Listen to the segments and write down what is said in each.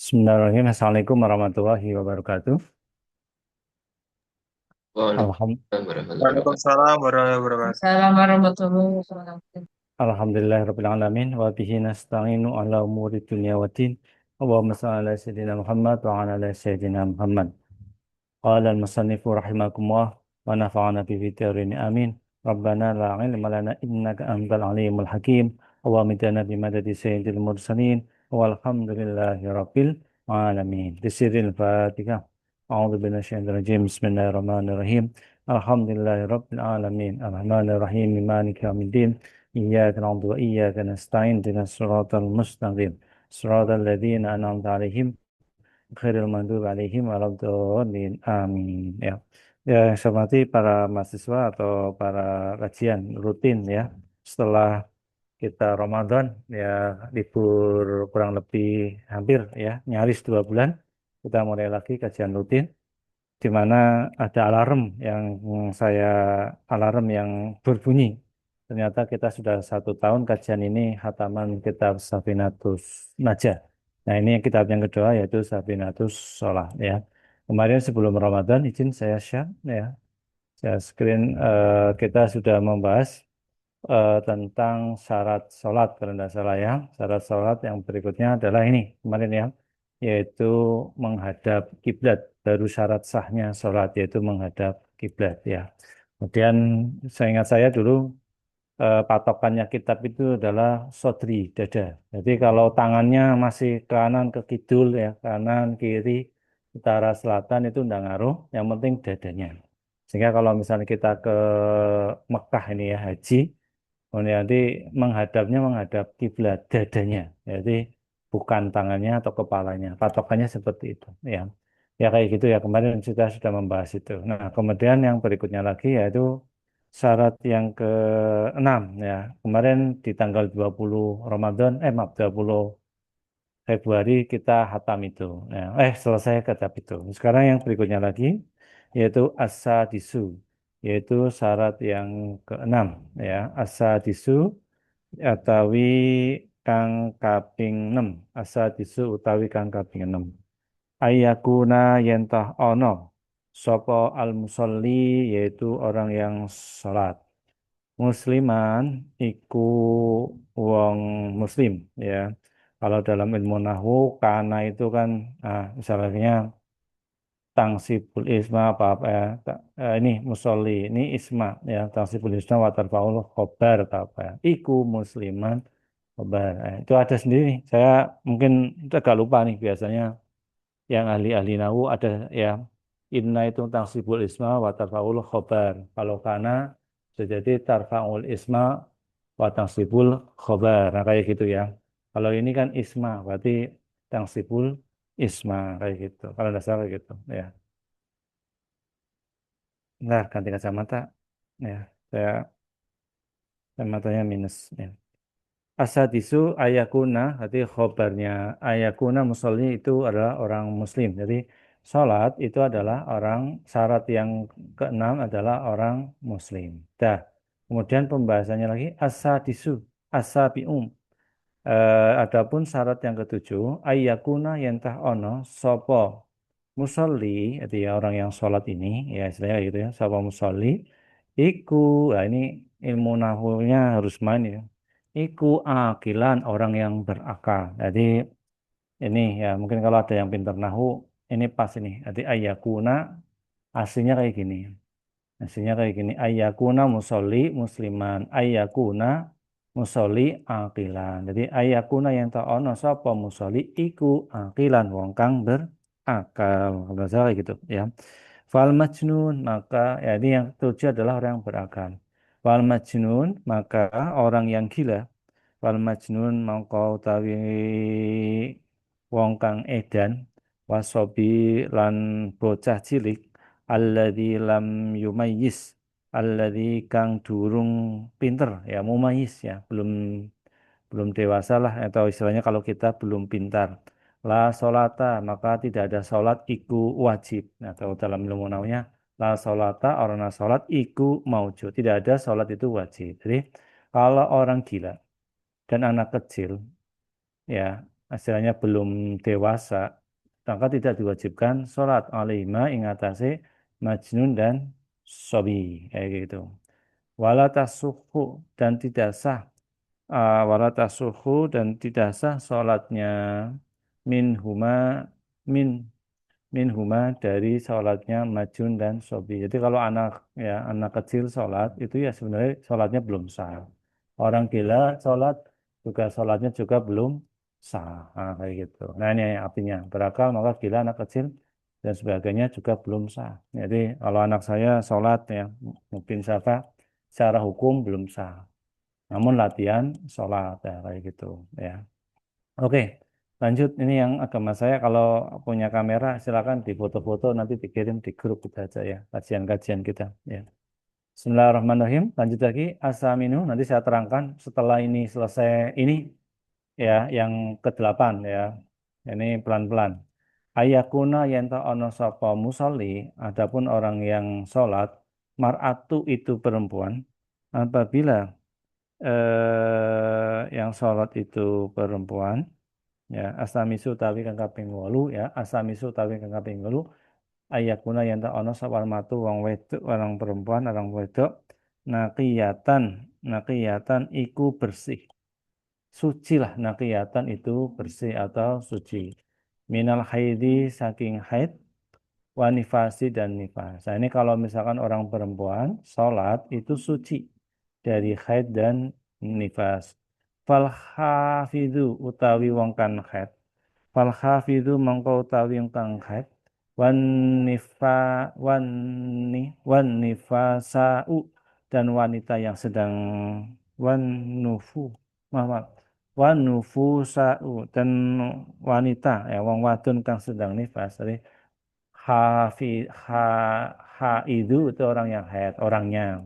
Bismillahirrahmanirrahim. Assalamualaikum warahmatullahi wabarakatuh. Waalaikumsalam warahmatullahi wabarakatuh. Waalaikumsalam warahmatullahi wabarakatuh. Assalamualaikum warahmatullahi wabarakatuh. Alhamdulillahirabbil alamin wa bihi nasta'inu ala umuri dunya waddin. Allahumma shalli ala sayyidina Muhammad wa ala ali sayyidina Muhammad. قال المصنف رحمه الله ونفعنا به في الدارين آمين ربنا لا علم لنا إنك أنت العليم الحكيم ومدنا بمدد سيد المرسلين والحمد لله رب العالمين بسر الفاتحة أعوذ بالله من الشيطان الرجيم بسم الله الرحمن الرحيم الحمد لله رب العالمين الرحمن الرحيم مالك يوم الدين إياك نعبد وإياك نستعين اهدنا الصراط المستقيم صراط الذين أنعمت عليهم Khairul Maghdubi alaihim waladhdallin. Amin. Ya. Ya, yang saya hormati para mahasiswa atau para kajian rutin ya. Setelah kita Ramadan ya libur kurang lebih hampir ya nyaris 2 bulan kita mulai lagi kajian rutin di mana ada saya alarm yang berbunyi. Ternyata kita sudah 1 tahun kajian ini hataman kitab Safinatus Najah. Nah ini kitab yang kedua yaitu Safinatus Sholah ya. Kemarin sebelum Ramadan izin saya share ya. Saya screen kita sudah membahas tentang syarat sholat kalau tidak salah ya. Syarat sholat yang berikutnya adalah ini kemarin ya, yaitu menghadap kiblat. Baru syarat sahnya sholat yaitu menghadap kiblat ya. Kemudian saya ingat saya dulu patokannya kitab itu adalah sodri, dada. Jadi kalau tangannya masih kanan ke kidul ya, kanan, kiri, utara, selatan itu tidak ngaruh, yang penting dadanya. Sehingga kalau misalnya kita ke Mekah ini ya, haji, kemudian nanti menghadapnya menghadap kiblat dadanya. Jadi bukan tangannya atau kepalanya. Patokannya seperti itu ya. Ya kayak gitu ya, kemarin kita sudah membahas itu. Nah, kemudian yang berikutnya lagi yaitu syarat yang ke-6 ya. Kemarin di tanggal 20 Ramadan, maaf 20 Februari kita hatam itu. Nah, selesai kitab itu. Sekarang yang berikutnya lagi yaitu as-sadisu, yaitu syarat yang ke-6 ya. As-sadisu utawi kang kaping 6. As-sadisu utawi kang kaping 6. Ayakuna yentah ono sopo al-musolli yaitu orang yang salat. Musliman iku wong muslim ya. Kalau dalam ilmu nahwu kana itu kan misalnya tangsibul isma apa ya ini musolli ini isma ya tangsibul isma wa tarfaul khobar atau apa ya. Iku musliman khobar. Itu ada sendiri nih. Saya mungkin agak lupa nih biasanya yang ahli-ahli nahu ada ya inna itu tangsibul isma wa tarfaul khobar. Kalau kana bisa jadi tarfaul isma wa tangsibul khobar. Nah kayak gitu ya. Kalau ini kan isma berarti tangsibul isma kayak gitu. Kalau tidak salah kayak gitu ya. Nah ganti kacamata ya. Saya kacamatanya minus ya. Asadisu ayakuna, berarti khobarnya ayakuna musolli itu adalah orang muslim. Jadi sholat itu adalah orang, syarat yang keenam adalah orang muslim. Dah. Kemudian pembahasannya lagi asadisu, asabium. Adapun syarat yang ketujuh, ayakuna yentah ono sopo musolli, itu ya orang yang sholat ini, ya istilahnya gitu ya, sopo musolli, iku, nah ini ilmu nahwunya harus main ya. Iku akilan orang yang berakal. Jadi ini ya mungkin kalau ada yang pintar nahwu ini pas ini. Jadi ayakuna aslinya kayak gini. Aslinya kayak gini. Ayakuna musolli musliman. Ayakuna musolli akilan. Jadi ayakuna yang tak ono sapa musolli iku akilan wong kang berakal. Kalau saya kayak gitu ya. Fal majnun maka ya ini yang tujuh adalah orang yang berakal. Fal majnun maka orang yang gila. Wal majnun mangka utawi wong kang edan wasobi lan bocah cilik alladzi lam yumayyiz alladzi kang durung pinter ya mumayyiz ya belum belum dewasa lah atau istilahnya kalau kita belum pintar la solata maka tidak ada solat iku wajib nah, atau dalam ilmu naunya la solata orang solat iku maujud tidak ada solat itu wajib jadi kalau orang gila dan anak kecil ya istilahnya belum dewasa, maka tidak diwajibkan sholat alaihima ing atase majnun dan sobi kayak gitu. Wala tasukhu dan tidak sah wala tasukhu dan tidak sah sholatnya minhuma min minhuma dari sholatnya majnun dan sobi. Jadi kalau anak kecil sholat itu ya sebenarnya sholatnya belum sah. Orang gila sholat juga sholatnya juga belum sah. Nah, kayak gitu. Nah ini artinya berakal maka gila anak kecil dan sebagainya juga belum sah. Jadi kalau anak saya sholat ya mungkin secara hukum belum sah. Namun latihan sholat ya kayak gitu ya. Oke, lanjut. Ini yang agama saya. Kalau punya kamera, silakan difoto-foto nanti dikirim di grup kita aja ya, kajian-kajian kita. Ya. Bismillahirrahmanirrahim. Lanjut lagi. Asaminu. Nanti saya terangkan setelah ini selesai ini ya, yang ke-8 ya. Ini pelan-pelan. Ayakuna yenta ono sapa musolli. Adapun orang yang sholat, mar'atu itu perempuan. Apabila yang sholat itu perempuan ya asamisu tawi kang kaping 8 ya asamisu tawi kang kaping 8 ayakuna yen ta ana sapa matu wong wedok orang perempuan orang wedok naqiyatan naqiyatan iku bersih suci lah naqiyatan itu bersih atau suci minal haidi saking haid wa nifasi dan nifas. Nah, ini kalau misalkan orang perempuan sholat itu suci dari haid dan nifas. Fal hafidhu utawi wong kan haid. Fal hafidhu mangko utawi wong kang haid. Wan nifa wan ni wan nifasau dan wanita yang sedang wan nufu maaf wan nufusau dan wanita ya wong wadon kang sedang nifas. Jadi Hafi, ha, itu orang yang haid, orangnya.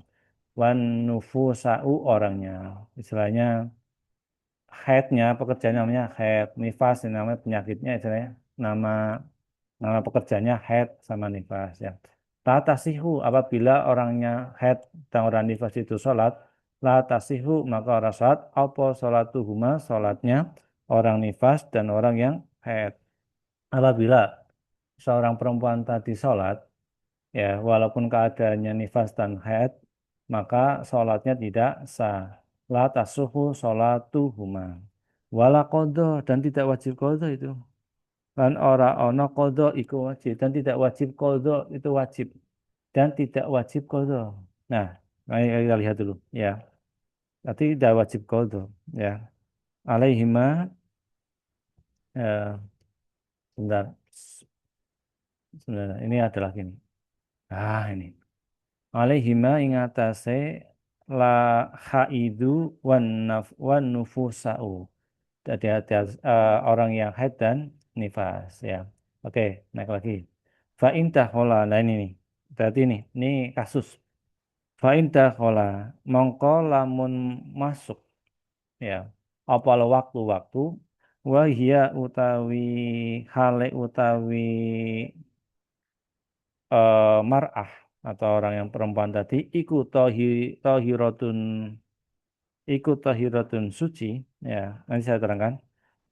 Wan nufusa'u orangnya. Istilahnya haidnya, pekerjaannya namanya haid. Nifas ini namanya penyakitnya istilahnya. Nama nama pekerjaannya haid sama nifas ya. La tasihu apabila orangnya haid dan orang nifas itu sholat. La tasihu maka orang sholat. Apa sholatuhuma sholatnya orang nifas dan orang yang haid. Apabila seorang perempuan tadi sholat, ya walaupun keadaannya nifas dan haid, maka sholatnya tidak sah. La tasuhu sholatuhuma. Wala kodo dan tidak wajib kodo itu. Dan ora ono kodo iku wajib dan tidak wajib kodo itu wajib dan tidak wajib kodo. Nah, mari kita lihat dulu ya. Berarti tidak wajib kodo ya. Alaihima eh, sebentar. Sebentar, ini adalah gini. Ah, ini. Alaihima ing atase la haidu wan nufusau. Jadi orang yang haid dan nifas ya. Oke, naik lagi. Fa intahola. Nah ini nih. Berarti ini kasus. Fa intahola mongko lamun masuk ya. Apa waktu-waktu wahia utawi hale utawi mar'ah atau orang yang perempuan tadi tohiratun suci ya nanti saya terangkan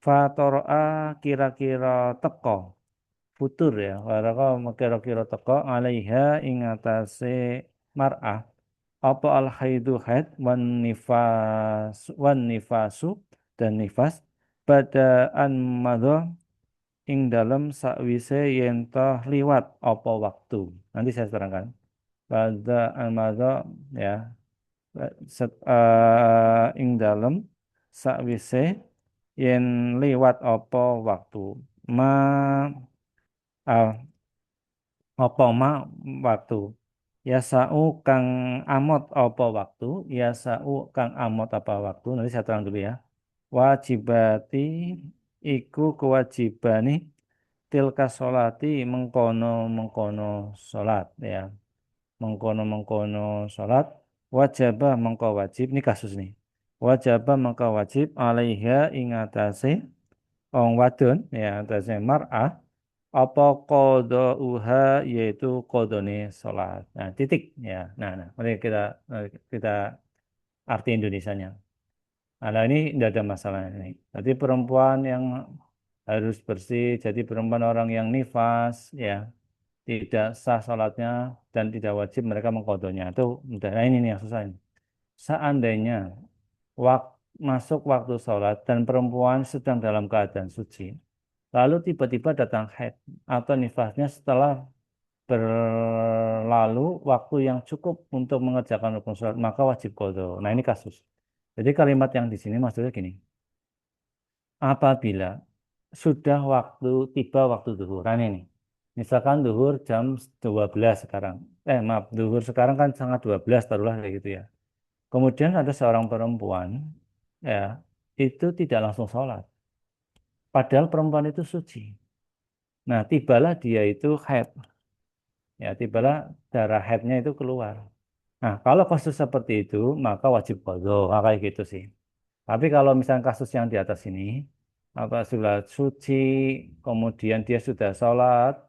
fatoroa kira-kira teko futur ya waraka kira-kira teko alaiha ingatase mar'ah apa al haidu haid wan nifasu dan nifas pada an madho ing dalam sakwise yen toh liwat apa waktu. Nanti saya terangkan. Pada almadha ya ing dalam sakwise yen liwat apa waktu. Ma ah, apa ma waktu. Ya sau kang amot apa waktu. Ya sau kang amot apa waktu. Nanti saya terang dulu ya. Wajibati iku kewajibani tilka sholati mengkono mengkono sholat ya mengkono sholat wajibah mengko wajib ini kasus nih wajibah mengko wajib alaiha ingatase ong wadon ya atase mar'ah apa qadauha yaitu qadone sholat nah titik ya nah mari kita arti Indonesianya Nah, ini tidak ada masalah ini. Jadi perempuan yang harus bersih, jadi perempuan orang yang nifas, ya tidak sah sholatnya dan tidak wajib mereka mengkodoknya. Itu mudah. Nah, ini nih yang susah ini. Seandainya masuk waktu sholat dan perempuan sedang dalam keadaan suci, lalu tiba-tiba datang haid atau nifasnya setelah berlalu waktu yang cukup untuk mengerjakan rukun sholat, maka wajib qadha. Nah, ini kasus. Jadi kalimat yang di sini maksudnya gini, apabila sudah tiba waktu duhur, nah ini, misalkan duhur jam 12 sekarang, maaf, duhur sekarang kan sangat 12, taruhlah kayak gitu ya. Kemudian ada seorang perempuan, ya, itu tidak langsung sholat. Padahal perempuan itu suci. Nah, tibalah dia itu haid. Ya, tibalah darah haidnya itu keluar. Nah, kalau kasus seperti itu, maka wajib qadha. Nah, kayak gitu sih. Tapi kalau misalnya kasus yang di atas ini, apa sudah suci, kemudian dia sudah sholat,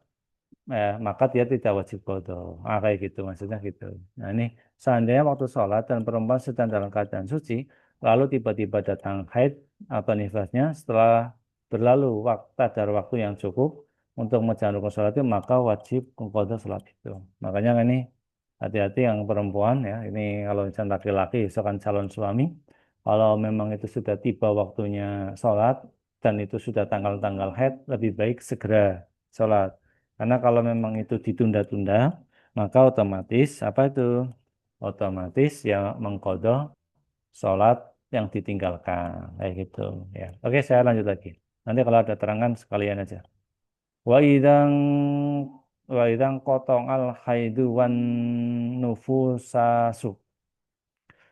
maka dia tidak wajib qadha. Nah, kayak gitu maksudnya gitu. Nah, ini seandainya waktu sholat dan perempuan sedang dalam keadaan suci, lalu tiba-tiba datang haid atau nifasnya setelah berlalu waktu yang cukup untuk menjalankan sholat itu, maka wajib qadha sholat itu. Makanya ini hati-hati yang perempuan ya. Ini kalau misalnya laki-laki, misalkan calon suami, kalau memang itu sudah tiba waktunya sholat dan itu sudah tanggal-tanggal haid, lebih baik segera sholat. Karena kalau memang itu ditunda-tunda, maka otomatis apa itu? Otomatis ya mengkodok sholat yang ditinggalkan, kayak gitu ya. Oke, saya lanjut lagi. Nanti kalau ada terangan sekalian aja. Wa idang kotong al haidu wan nufusasu.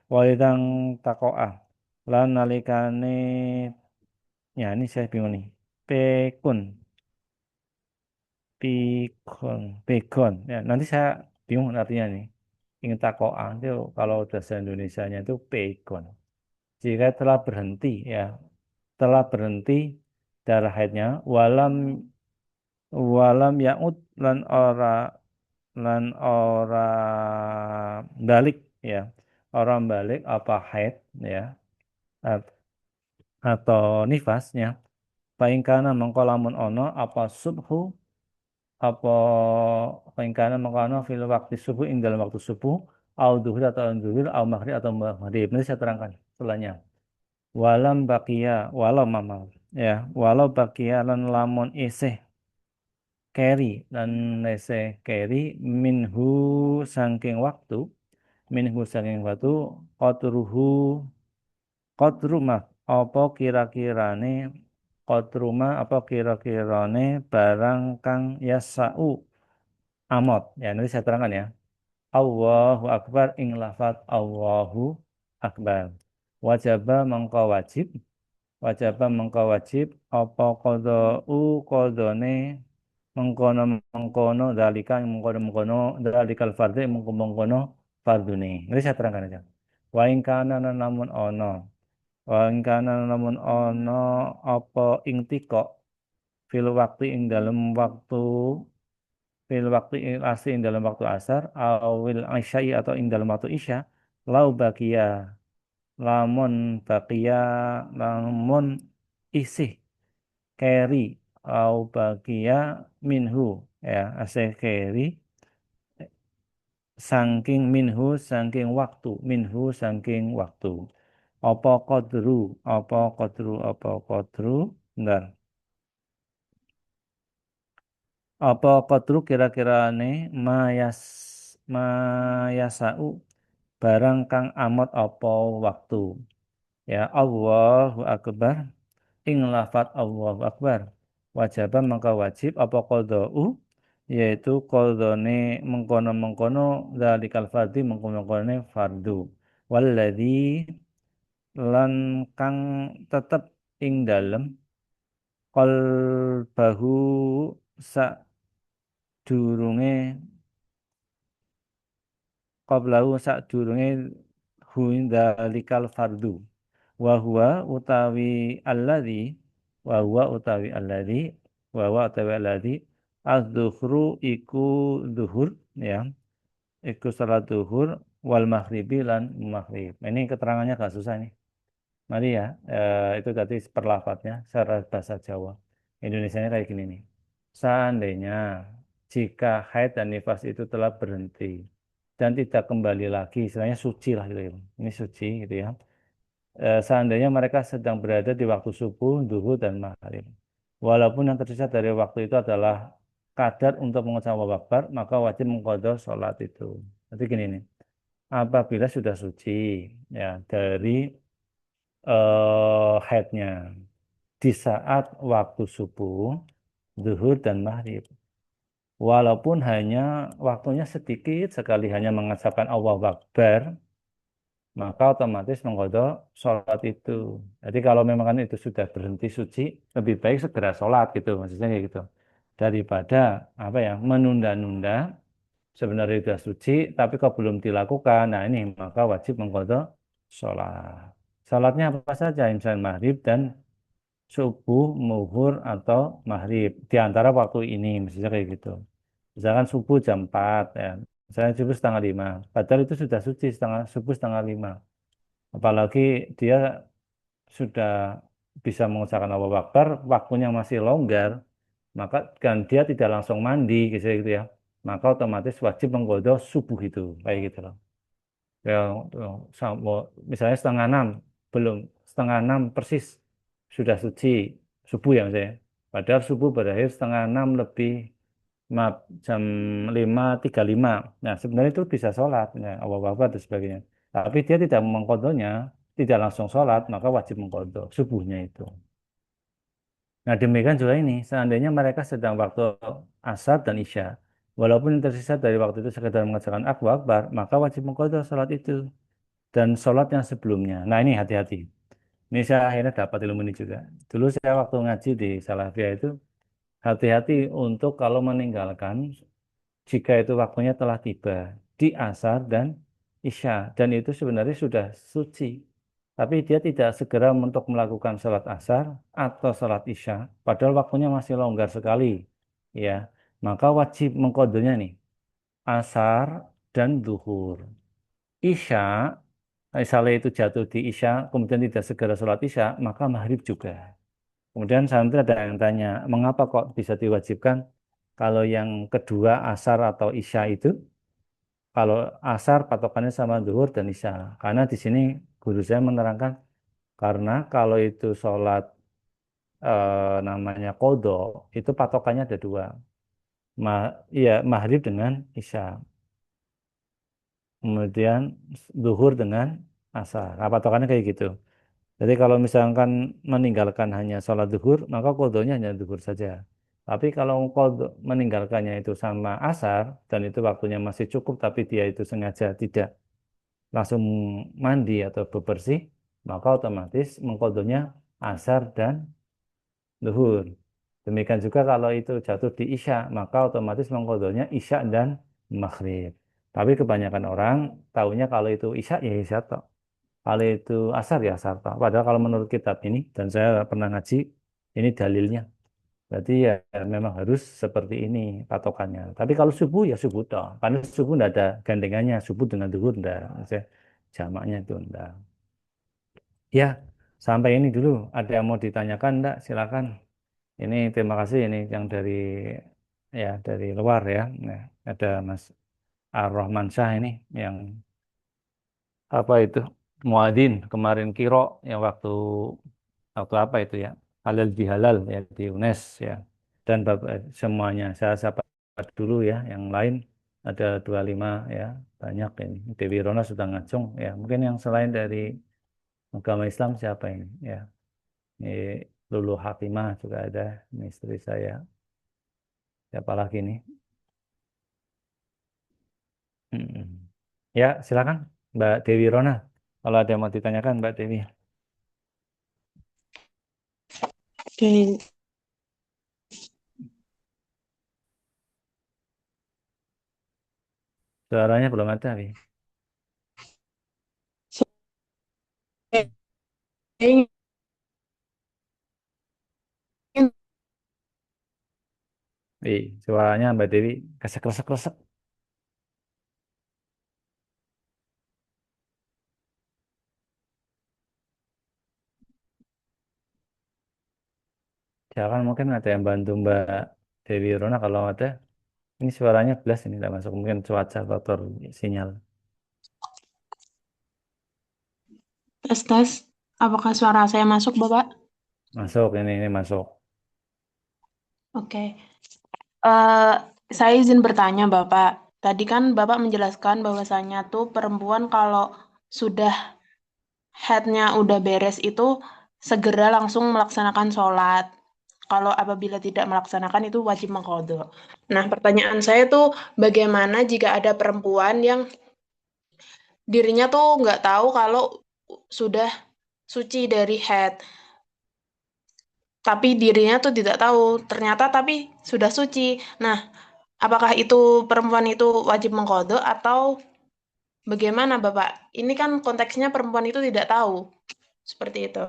Wa idang takoah lan nalikane, ya ini saya bingung nih. Pekun Pegon. Ya, nanti saya bingung artinya nih. Ingin takoan itu kalau bahasa Indonesianya itu pegon. Jika telah berhenti ya, telah berhenti darah haidnya, walam yaud lan ora balik ya. Orang balik apa haid ya at- atau nifasnya. Paingkana mengkolamun ono apa subhu apa pengkana mengkono fil waktu subuh ing dalam waktu subuh au duhur atau duhur au maghrib atau maghrib. Nanti saya terangkan setelahnya. Walam bakia walau mama ya walau bakia lan lamun isih keri dan isih keri minhu sangking waktu qadruhu qadrumah apa kira-kirane qadrumah apa kira-kirane barang kang yasau amot. Ya, nanti saya terangkan ya. Allahu Akbar ing lafat Allahu Akbar. Wajaba mengko wajib, apa kodone mengkono dalikal fardhu mengkono fardune. Nanti saya terangkan aja. Wa ing kana namun ono, apa ing tiko fil waktu ing dalam waktu asri ing dalam waktu asar awil isya'i atau ing dalam waktu isya lau bakia lamun bakia lamun isih keri au bakia minhu ya asih keri sangking waktu apa kodru bentar apa kodru kira-kirane mayasau barang kang amot apa waktu ya Allahu Akbar ing lafat Allahu Akbar wajibah maka wajib apa qadau yaitu qadone mengkono-mengkono zalikal fardhi mengkono-mengkono fardu walladzi lan kang tetep ing dalem qalbahu sak durunge qablahu sak durunge dalikal fardu wa huwa utawi alladzi az-zuhru iku zuhur ya iku salat zuhur wal maghribi lan maghrib. Ini keterangannya agak susah nih. Mari ya, itu tadi perlafatnya secara bahasa Jawa. Indonesianya kayak gini nih. Seandainya jika haid dan nifas itu telah berhenti dan tidak kembali lagi, istilahnya suci lah gitu ya. Ini suci gitu ya. Seandainya mereka sedang berada di waktu subuh, duhur, dan maghrib. Walaupun yang tersisa dari waktu itu adalah kadar untuk mengucapkan Allahu Akbar, maka wajib mengqadha sholat itu. Jadi gini nih, apabila sudah suci ya dari haidnya di saat waktu subuh, zuhur dan maghrib. Walaupun hanya waktunya sedikit sekali hanya mengucapkan Allahu Akbar, maka otomatis mengqadha sholat itu. Jadi kalau memang kan itu sudah berhenti suci, lebih baik segera sholat gitu, maksudnya kayak gitu. Daripada apa ya menunda-nunda sebenarnya sudah suci, tapi kok belum dilakukan. Nah ini maka wajib mengqadha sholat. Sholatnya apa saja? Insan maghrib dan subuh, muhur, atau maghrib. Di antara waktu ini, misalnya kayak gitu. Misalkan subuh jam 4, ya. Misalnya subuh setengah 5. Padahal itu sudah suci, subuh setengah 5. Apalagi dia sudah bisa mengucapkan Allahu Akbar, waktunya masih longgar, maka kan dia tidak langsung mandi, gitu ya. Maka otomatis wajib mengqadha subuh itu, kayak gitu loh. Ya, misalnya setengah 6, belum setengah 6 persis sudah suci subuh ya misalnya. Padahal subuh berakhir setengah 6 lebih maaf, jam 5.35. Nah sebenarnya itu bisa sholat, ya, apa-apa dan sebagainya. Tapi dia tidak mengkodoknya, tidak langsung sholat, maka wajib mengkodok subuhnya itu. Nah demikian juga ini, seandainya mereka sedang waktu asar dan isya, walaupun yang tersisa dari waktu itu sekedar mengerjakan Allahu Akbar, maka wajib mengkodok sholat itu dan sholat yang sebelumnya. Nah ini hati-hati. Ini saya akhirnya dapat ilmu ini juga. Dulu saya waktu ngaji di Salafiyah itu, hati-hati untuk kalau meninggalkan jika itu waktunya telah tiba di asar dan isya. Dan itu sebenarnya sudah suci. Tapi dia tidak segera untuk melakukan sholat asar atau sholat isya. Padahal waktunya masih longgar sekali. Ya, maka wajib mengkodonya nih. Asar dan duhur. Isya, misalnya itu jatuh di isya, kemudian tidak segera sholat isya, maka maghrib juga. Kemudian santri ada yang tanya, mengapa kok bisa diwajibkan kalau yang kedua asar atau isya itu, kalau asar patokannya sama zuhur dan isya. Karena di sini guru saya menerangkan, karena kalau itu sholat namanya kodo, itu patokannya ada dua. Ma, iya, maghrib dengan isya. Kemudian zuhur dengan asar. Nah, patokannya kayak gitu. Jadi kalau misalkan meninggalkan hanya sholat zuhur, maka kodonya hanya zuhur saja. Tapi kalau kodo meninggalkannya itu sama asar, dan itu waktunya masih cukup, tapi dia itu sengaja tidak langsung mandi atau bebersih, maka otomatis mengkodonya asar dan zuhur. Demikian juga kalau itu jatuh di isya, maka otomatis mengkodonya isya dan maghrib. Tapi kebanyakan orang tahunya kalau itu isya, ya isya toh. Kalau itu asar ya asar toh. Padahal kalau menurut kitab ini, dan saya pernah ngaji, ini dalilnya. Berarti ya memang harus seperti ini patokannya. Tapi kalau subuh ya subuh toh. Karena subuh tidak ada gandengannya. Subuh dengan duhur tidak. Maksudnya jamaknya itu enggak. Ya, sampai ini dulu. Ada yang mau ditanyakan enggak? Silakan. Ini terima kasih ini yang dari ya dari luar ya. Nah, ada Mas Ar-Rahman Syah ini yang apa itu muadzin kemarin kiro yang waktu waktu apa itu ya halal bihalal ya di UNES ya dan bapak semuanya saya sapa dulu ya yang lain ada 25 ya banyak ini Dewi Rona sudah ngacung ya mungkin yang selain dari agama Islam siapa ini ya ini Lulu Hakimah juga ada ini istri saya siapa lagi nih. Mm-mm. Ya silakan Mbak Dewi Rona kalau ada yang mau ditanyakan Mbak Dewi. Oke, Suaranya belum ada nih. saya ingin Suaranya Mbak Dewi kesek-kesek-kesek. Silakan mungkin ada yang bantu Mbak Dewi Rona kalau ada. Ini suaranya jelas ini tidak masuk. Mungkin cuaca faktor sinyal. Tes, tes. Apakah suara saya masuk, Bapak? Masuk ini masuk. Oke. Eh, saya izin bertanya, Bapak. Tadi kan Bapak menjelaskan bahwasanya tuh perempuan kalau sudah headnya udah beres itu segera langsung melaksanakan sholat. Kalau apabila tidak melaksanakan itu wajib mengqadha. Nah, pertanyaan saya tuh bagaimana jika ada perempuan yang dirinya tuh nggak tahu kalau sudah suci dari haid, tapi dirinya tuh tidak tahu, ternyata tapi sudah suci. Nah, apakah itu perempuan itu wajib mengqadha atau bagaimana, Bapak? Ini kan konteksnya perempuan itu tidak tahu. Seperti itu.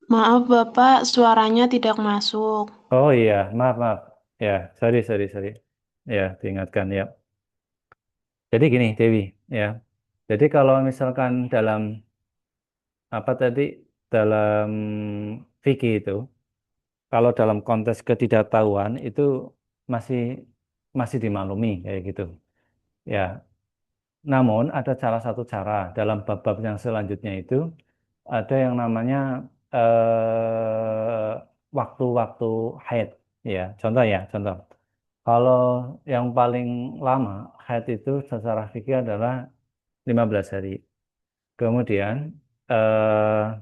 Maaf, Bapak, suaranya tidak masuk. Oh iya, maaf maaf. Ya, sorry. Ya, diingatkan ya. Jadi gini Dewi, ya. Jadi kalau misalkan dalam apa tadi dalam fikih itu, kalau dalam konteks ketidaktahuan itu masih masih dimaklumi kayak gitu. Ya, namun ada salah satu cara dalam bab-bab yang selanjutnya itu ada yang namanya waktu-waktu haid. Ya, contoh. Kalau yang paling lama haid itu secara fikih adalah 15 hari. Kemudian eh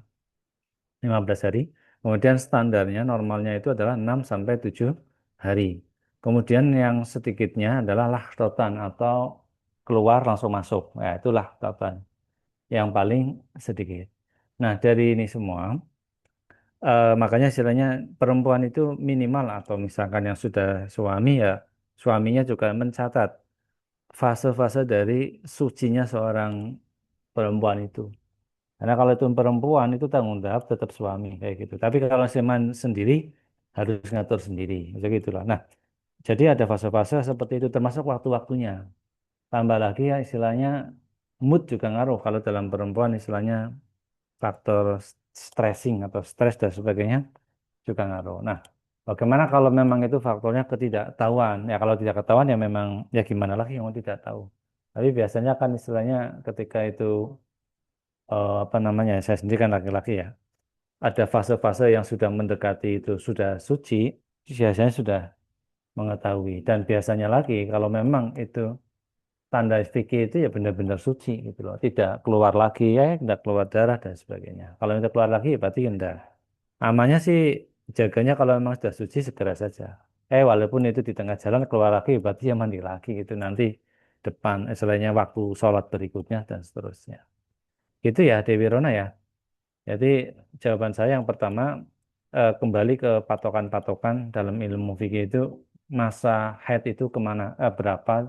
15 hari. Kemudian standarnya normalnya itu adalah 6 sampai 7 hari. Kemudian yang sedikitnya adalah lahdatan atau keluar langsung masuk. Ya, itu lahdatan yang paling sedikit. Nah, dari ini semua makanya istilahnya perempuan itu minimal atau misalkan yang sudah suami ya suaminya juga mencatat fase-fase dari sucinya seorang perempuan itu. Karena kalau itu perempuan itu tanggung jawab tetap suami kayak gitu. Tapi kalau seman sendiri harus ngatur sendiri, macam gitulah. Nah, jadi ada fase-fase seperti itu termasuk waktu-waktunya. Tambah lagi ya istilahnya mood juga ngaruh. Kalau dalam perempuan istilahnya faktor stressing atau stres dan sebagainya juga ngaruh. Nah, bagaimana kalau memang itu faktornya ketidaktahuan? Ya kalau tidak ketahuan ya memang ya gimana lagi yang tidak tahu. Tapi biasanya kan istilahnya ketika itu apa namanya? Saya sendiri kan laki-laki ya. Ada fase-fase yang sudah mendekati itu sudah suci, biasanya sudah mengetahui. Dan biasanya lagi kalau memang itu tanda fikih itu ya benar-benar suci gitu loh. Tidak keluar lagi ya, tidak keluar darah dan sebagainya. Kalau itu keluar lagi ya berarti enggak. Amannya sih jaganya kalau memang sudah suci segera saja. Walaupun itu di tengah jalan keluar lagi berarti ya mandi lagi itu nanti depan istilahnya waktu sholat berikutnya dan seterusnya. Gitu ya Dewi Rona ya. Jadi jawaban saya yang pertama kembali ke patokan-patokan dalam ilmu fikih itu masa haid itu kemana berapa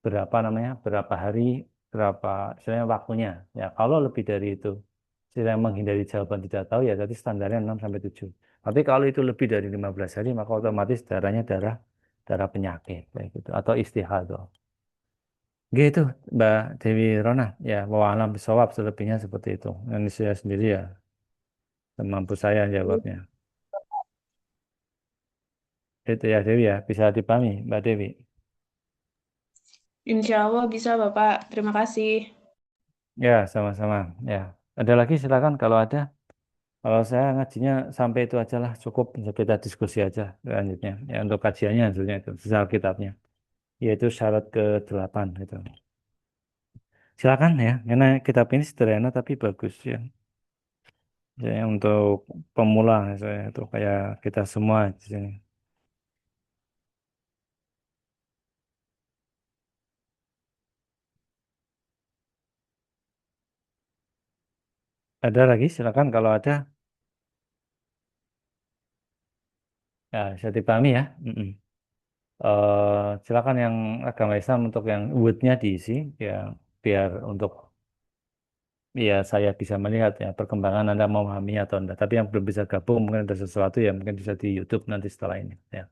berapa namanya berapa hari berapa istilahnya waktunya ya kalau lebih dari itu saya menghindari jawaban tidak tahu ya tadi standarnya 6 sampai 7. Tapi kalau itu lebih dari 15 hari maka otomatis darahnya darah darah penyakit kayak gitu atau istihadah Gitu, Mbak Dewi Rona. Ya, bahwa alam bisawab selebihnya seperti itu. Ini saya sendiri ya, semampu saya jawabnya. Itu ya Dewi ya, bisa dipahami Mbak Dewi. Insya Allah bisa, Bapak. Terima kasih. Ya, sama-sama. Ya, ada lagi silakan kalau ada. Kalau saya ngajinya sampai itu aja lah, cukup. Kita diskusi aja lanjutnya. Ya, untuk kajiannya hasilnya itu, sisa kitabnya. Yaitu syarat ke-8 gitu. Silakan ya, karena kitab ini sederhana tapi bagus ya. Ya, untuk pemula saya itu kayak kita semua di sini. Ada lagi silakan kalau ada. Ya, bisa dipahami ya. Mm-mm. Silakan yang agama Islam untuk yang wordnya diisi ya, biar untuk ya saya bisa melihat ya perkembangan Anda memahami atau enggak. Tapi yang belum bisa gabung mungkin ada sesuatu ya mungkin bisa di YouTube nanti setelah ini ya.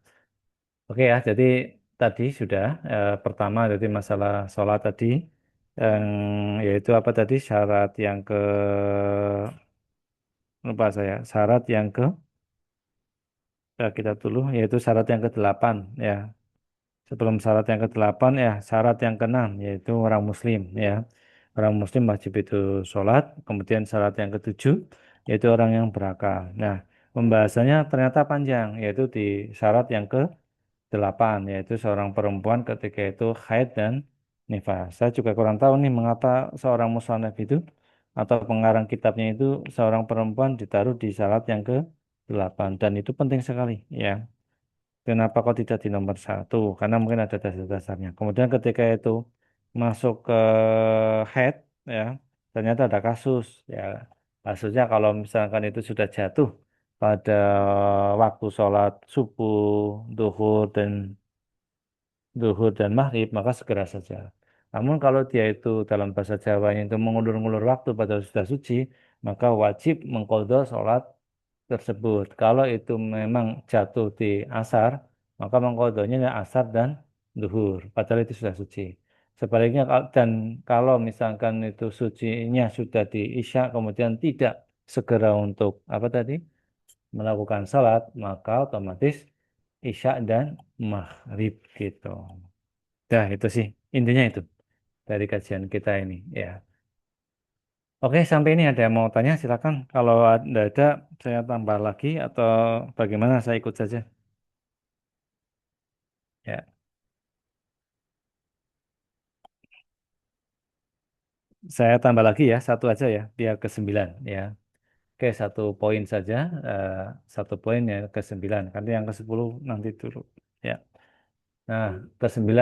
Oke ya, jadi tadi sudah pertama jadi masalah sholat tadi yang yaitu apa tadi syarat yang ke lupa saya syarat yang ke kita dulu yaitu syarat yang ke-8 ya. Sebelum syarat yang ke-8 ya syarat yang ke-6 yaitu orang muslim ya. Orang muslim wajib itu sholat. Kemudian syarat yang ke-7 yaitu orang yang berakal. Nah, pembahasannya ternyata panjang yaitu di syarat yang ke-8 yaitu seorang perempuan ketika itu haid dan nifas. Saya juga kurang tahu nih mengapa seorang musannaf itu atau pengarang kitabnya itu seorang perempuan ditaruh di syarat yang ke-8 dan itu penting sekali ya. Kenapa kok tidak di nomor 1? Karena mungkin ada dasar-dasarnya. Kemudian ketika itu masuk ke head, ya, ternyata ada kasus. Ya, kasusnya kalau misalkan itu sudah jatuh pada waktu sholat subuh, duhur dan maghrib, maka segera saja. Namun kalau dia itu dalam bahasa Jawanya itu mengulur-ngulur waktu pada sudah suci, maka wajib mengqadha sholat tersebut. Kalau itu memang jatuh di asar, maka mengqadhanya ya asar dan duhur. Padahal itu sudah suci. Sebaliknya dan kalau misalkan itu sucinya sudah di isya kemudian tidak segera untuk apa tadi melakukan sholat, maka otomatis isya dan maghrib gitu. Nah, itu sih intinya itu dari kajian kita ini ya. Oke, sampai ini ada yang mau tanya silakan. Kalau ada saya tambah lagi atau bagaimana saya ikut saja. Ya, saya tambah lagi ya satu aja ya biar ke-9 ya. Oke, satu poin saja, eh, satu poin ya ke-9. Nanti yang ke-10 nanti dulu. Ya. Nah, ke-9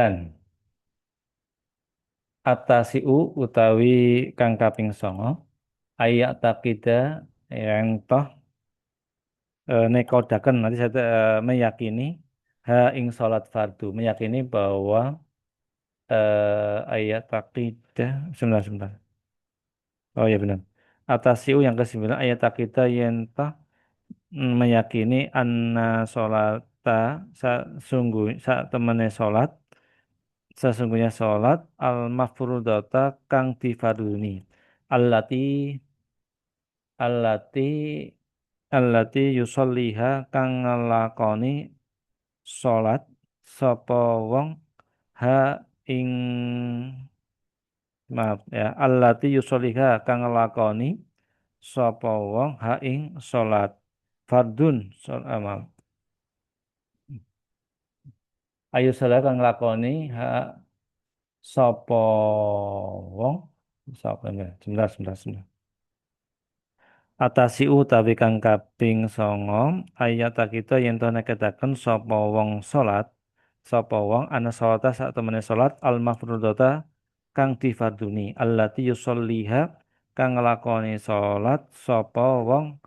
atasiu utawi kang kaping 9 ayak takida yang toh nekodaken nanti saya meyakini ing salat fardu meyakini bahwa ayat taqidah sebentar sebentar oh ya benar atasiu yang ke-9 ayat taqidah yenta meyakini anna sholata sungguh temene sholat sesungguhnya sholat al mafrudata kang difarduni allati allati allati yusolliha kang ngelakoni sholat sapa wong ha ing maaf ya allati yusolliha kang ngelakoni sapa wong ha ing sholat fardun maaf ayu sholat kang ngelakoni ha sapa wong sapa ya sebentar sebentar sebentar atasi utawi kang kaping 9 ayat kita yen to neketaken sapa wong ana sholata sak temene salat al mafrudata kang difarduni allati yusolliha kang nglakoni salat sapa wong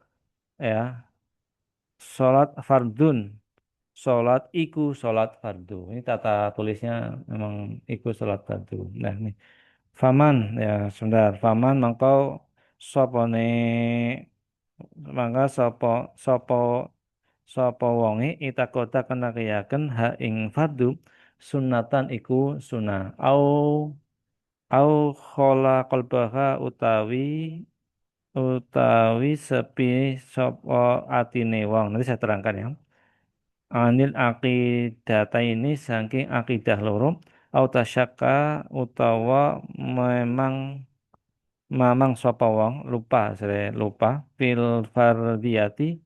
ya salat fardun salat iku salat fardu ini tata tulisnya memang iku salat fardu nah ini faman ya sebentar faman mangkau sopone mangga sapa sapa wonge itakota kena keyaken ha ing fardu sunatan iku sunah au Au khola qalbaha utawi sepi sapa atine wong. Nanti saya terangkan ya. Anil akidata ini saking akidah loro au tasyakka utawa memang mamang sapa wong lupa fil fardiyati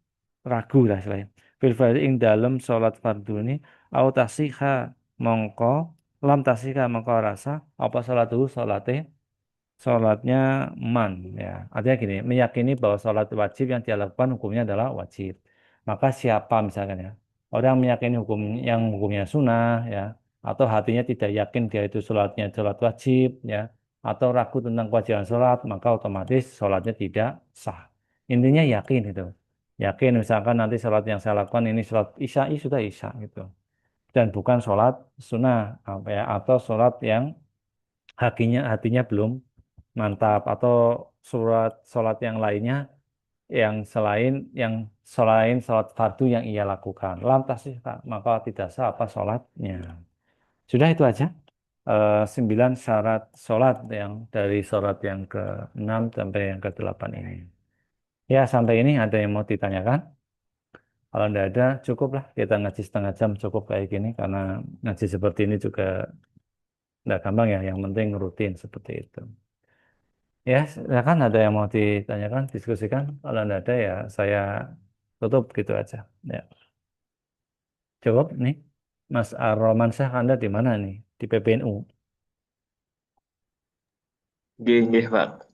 ragu lah saya fil fardhi ing dalem salat fardu ini au tasiha mongko lam tasiha mongko rasa apa salatnya man ya. Artinya gini, meyakini bahwa salat wajib yang dia lakukan hukumnya adalah wajib. Maka siapa misalkan ya, orang meyakini hukumnya sunnah ya, atau hatinya tidak yakin dia itu salatnya salat wajib ya, atau ragu tentang kewajiban salat, maka otomatis salatnya tidak sah. Intinya yakin itu. Yakin misalkan nanti salat yang saya lakukan ini salat isya, sudah isya gitu. Dan bukan salat sunnah apa ya, atau salat yang hatinya belum mantap atau sholat yang lainnya yang selain sholat fardu yang ia lakukan lantas sih Kak, maka tidak sah apa sholatnya. Sudah itu aja. 9 syarat sholat yang dari sholat yang ke-6 sampai yang ke-8 ini. Ya, sampai ini ada yang mau ditanyakan? Kalau tidak ada, cukuplah kita ngaji setengah jam cukup kayak gini karena ngaji seperti ini juga tidak gampang ya. Yang penting rutin seperti itu. Ya, silakan ada yang mau ditanyakan, diskusikan. Kalau tidak ada ya saya tutup gitu aja. Ya, cukup nih. Mas Ar-Romansyah, Anda di mana nih? Di PBNU. Nggih, Pak.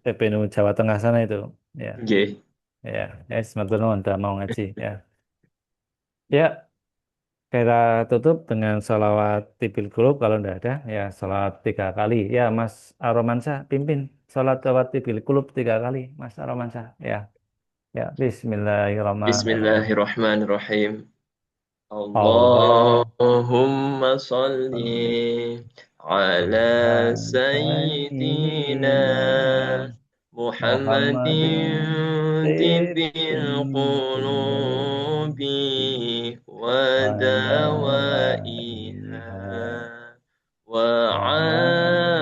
PBNU Jawa Tengah sana itu. Ya, Nggih. ya. Ya, sematur nuwun, udah mau ngaji. Ya, ya. Kita tutup dengan salawat tipil kulub. Kalau tidak ada, ya salawat 3 kali. Ya, Mas Ar-Romansyah, pimpin salawat tipil kulub 3 kali. Mas Ar-Romansyah. Ya, ya. Bismillahirrahmanirrahim. Bismillahirrahmanirrahim. Allah Allahumma salli ala sayyidina Sayyidina Muhammadin Muhammadin tibbil qulubi wa wa dawaiha dawaiha wa wa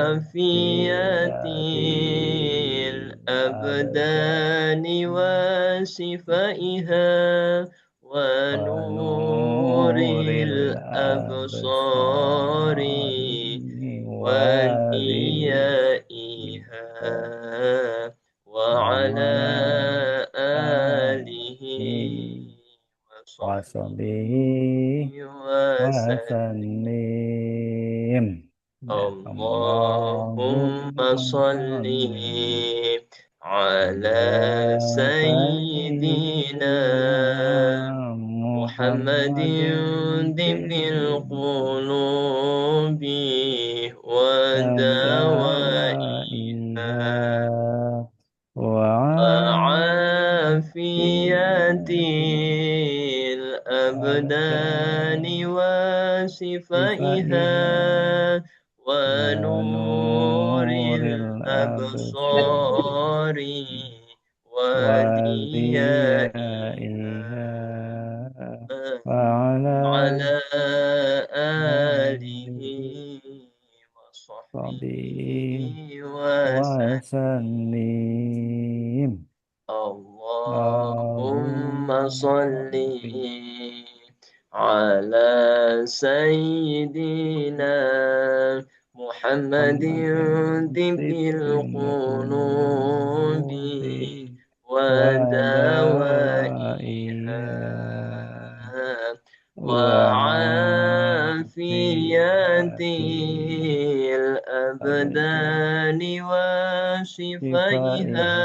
afiyatil afiyatil abdani wa shifaiha wa ونور nuril الأبصار absari wa وديائها diyaiha wa وعلى آله alihi wa وصحبه sahbihi wa وسلم sallim. Ya, اللهم Allahumma صل salli على ala سيدنا sayyidina محمد Muhammadin طب القلوب ودوائها wadawaiha wa وعافية الأبدان abdani وشفائها sifaiha wa ونور nuril absari الأبصار wa وديائها diyaiha wa ala وعلى آله alihi وصحبه sahbihi wa وسلم sallim. اللهم صل Allahumma على سيدنا محمد Muhammadin طب tibbil القلوب qulubi ودوائها ودوائها وعافية وعافية الأبدان وشفائها شفائها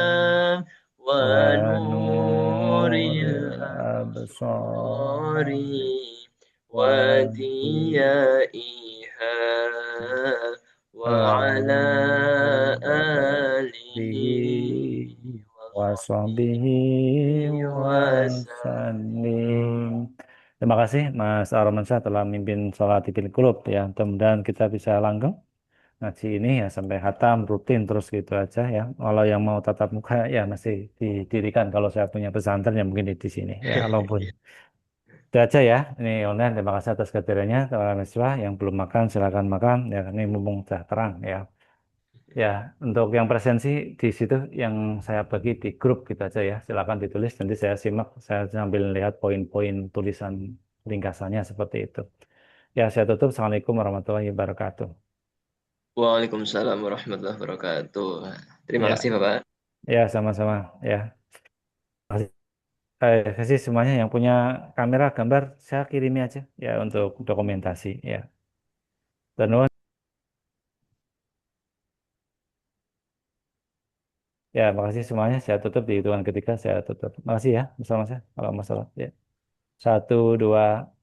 ونور ونور الأبصار الأبصار وديائها وعلى آله وصحبه وسلم. wasallim. Terima kasih Mas Armansyah telah memimpin sholat Idul Qulub ya. Mudah-mudahan kita bisa langgeng ngaji ini ya sampai khatam rutin terus gitu aja ya. Kalau yang mau tatap muka ya masih didirikan kalau saya punya pesantren ya mungkin di sini ya walaupun Itu aja ya. Ini online. Terima kasih atas kehadirannya. Teman-teman mahasiswa yang belum makan, silakan makan. Ya, ini mumpung sudah terang ya. Ya, untuk yang presensi di situ yang saya bagi di grup gitu aja ya. Silakan ditulis. Nanti saya simak. Saya sambil lihat poin-poin tulisan ringkasannya seperti itu. Ya, saya tutup. Assalamualaikum warahmatullahi wabarakatuh. Waalaikumsalam warahmatullahi wabarakatuh. Terima kasih, Ya, Bapak. ya sama-sama. Ya, kasih semuanya yang punya kamera gambar saya kirimi aja ya untuk dokumentasi ya. Dan ya, makasih semuanya. Saya tutup di hitungan ketiga. Saya tutup. Makasih ya, bersama saya. Kalau masalah ya. Satu, dua.